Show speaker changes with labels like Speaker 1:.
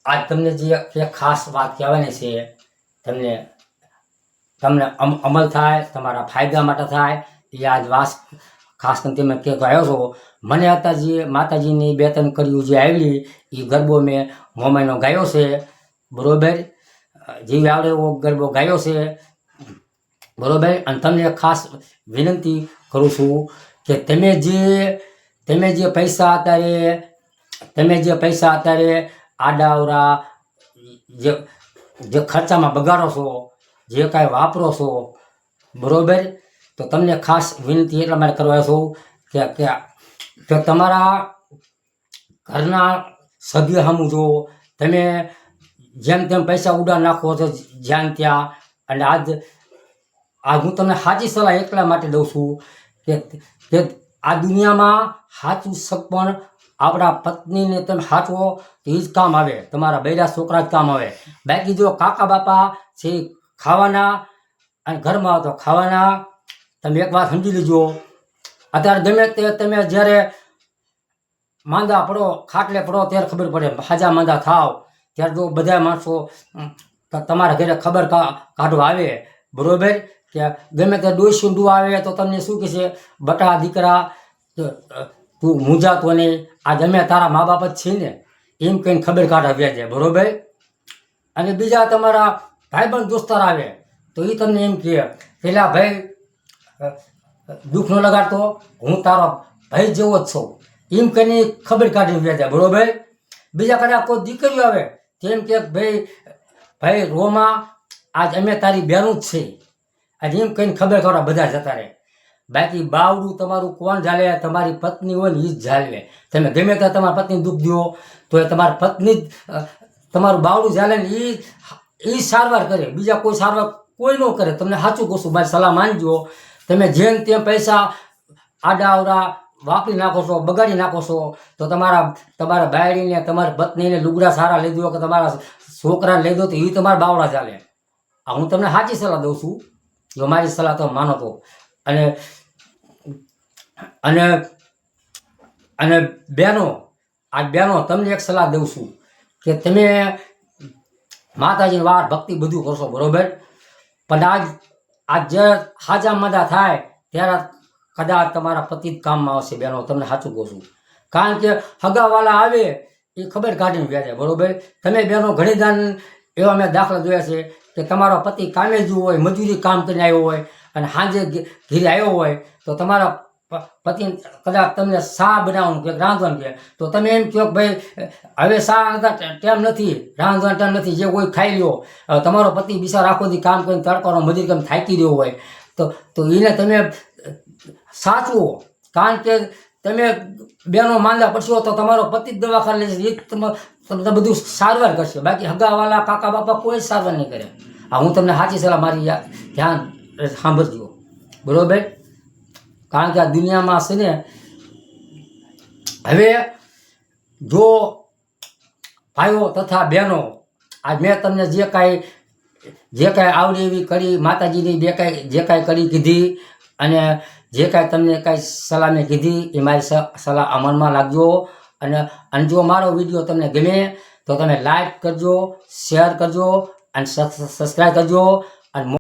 Speaker 1: આજ તમને જે ખાસ વાત કહેવાની છે, તમને તમને અમલ થાય, તમારા ફાયદા માટે થાય એ આજ વાત ખાસ કરીને તમે કહેતો આવ્યો છો. મને હતા માતાજીની 2-3 કડીઓ જે આવેલી એ ગરબો મેં મોમાઈનો ગાયો છે, બરોબર. જેવી આવડે એવો ગરબો ગાયો છે, બરોબર. અને તમને ખાસ વિનંતી કરું છું કે તમે જે પૈસા અત્યારે આડાવરા જે ખર્ચામાં બગાડો છો, જે કાંઈ વાપરો છો, બરોબર. તો તમને ખાસ વિનંતી એટલા માટે કરવા છું કે તમારા ઘરના સભ્ય સામું જો તમે જેમ તેમ પૈસા ઉડા નાખો છો જ્યાં ત્યાં. અને આજ હું તમને સાચી સલાહ એટલા માટે દઉં છું કે આ દુનિયામાં સાચું સગપણ આપણા પત્નીને તમે સાચવો તો એ જ કામ આવે, તમારા બૈરા છોકરા જ કામ આવે. બાકી જો કાકા બાપા છે ખાવાના અને ઘરમાં આવતો ખાવાના. તમે એક વાત સમજી લીજો, અત્યારે ગમે તે તમે જ્યારે માંદા પડો, ખાટલે પડો ત્યારે ખબર પડે, હાજા માંદા થાવ ત્યારે જો બધા માણસો તમારા ઘરે ખબર કાઢવા આવે, બરોબર. કે ગમે તે ડોસી ડું આવે તો તમને શું કહેશે, બટા દીકરા તું મૂંઝાતો નહીં, આ ગમે તારા મા બાપ જ છે ને, એમ કહીને ખબર કાઢવા જાય, બરોબર. અને બીજા તમારા ભાઈબંધ દોસ્તાર આવે તો એ તમને એમ કહે, પેલા ભાઈ દુઃખ ન લગાડતો, હું તારો ભાઈ જેવો જ છું, એમ કહીને ખબર કાઢી જાય, બરોબર. બીજા કદાચ કોઈ દીકરીઓ આવે તેમ કે ભાઈ રોમાં આજ અમે તારી બહેનું જ છે, આજે એમ કહીને ખબર કાઢવા બધા જતા રહે. બાકી બાવડું તમારું કોણ ઝાલે, તમારી પત્ની હોય ને એ જ ઝાલે. તમે ગમે ત્યાં તમારા પત્ની દુઃખ દો તો એ તમારી પત્ની જ તમારું બાવડું ઝાલે ને એ સારવાર કરે, બીજા કોઈ સારવાર કોઈ ન કરે. તમને સાચું કહું છું, મારી સલાહ માનજો. તમે જેમ તેમ પૈસા આડાવડા વાપરી નાખો છો, બગાડી નાખો છો તો તમારા બાયડીને, તમારી પત્નીને લુગડા સારા લઈ દો કે તમારા છોકરાને લઈ દો તો એ તમારા બાવડા ચાલે. આ હું તમને સાચી સલાહ દઉં છું, જો મારી સલાહ તો માનો તો. અને અને અને બહેનો તમને એક સલાહ દઉં છું કે તમે માતાજીની વાર ભક્તિ બધું કરશો, બરોબર. પણ આજ જે હાજા મદા થાય ત્યારે કદાચ તમારા પતિ જ કામમાં આવશે બહેનો, તમને સાચું કહું છું. કારણ કે હગાવાલા આવે એ ખબર કાઢીને વ્યાજે, બરોબર. તમે બહેનો ઘણી દાન એવા મેં દાખલા જોયા છે કે તમારો પતિ કામે જ હોય, મજૂરી કામ કરીને આવ્યો હોય અને સાંજે ઘરે આવ્યો હોય તો તમારા પતિ કદાચ તમને શા બનાવવાનું કે રાંધવાનું કે તો તમે એમ કહો કે ભાઈ હવે શા ટાઈમ નથી, રાંધવાનો ટાઈમ નથી, જે કોઈ ખાઈ લ્યો. તમારો પતિ બિચારો આખો દી કામ કરીને તડકાનો મજૂરી કરીને થાકી રહ્યો હોય તો એને તમે સાચવો. કારણ કે તમે બેનો માંદા પડશો તો તમારો પતિ જ દવાખાને લેશે, એ તમને બધું સારવાર કરશે. બાકી હગાવાલા કાકા બાપા કોઈ સારવાર નહીં કરે. આ હું તમને સાચી સલાહ મારી ધ્યાન સાંભળજો, બરોબર. કારણ કે આ દુનિયામાં છે ને હવે જો ભાઈઓ તથા બહેનો, આજ મેં તમને જે કાંઈ આવડે એવી કરી માતાજીની જે કાંઈ કરી કીધી અને જે કાંઈ તમને કાંઈ સલાહ મેં કીધી એ મારી સલાહ અમલમાં લાગજો. અને જો મારો વિડીયો તમને ગમે તો તમે લાઈક કરજો, શેર કરજો અને સબસ્ક્રાઈબ કરજો. અને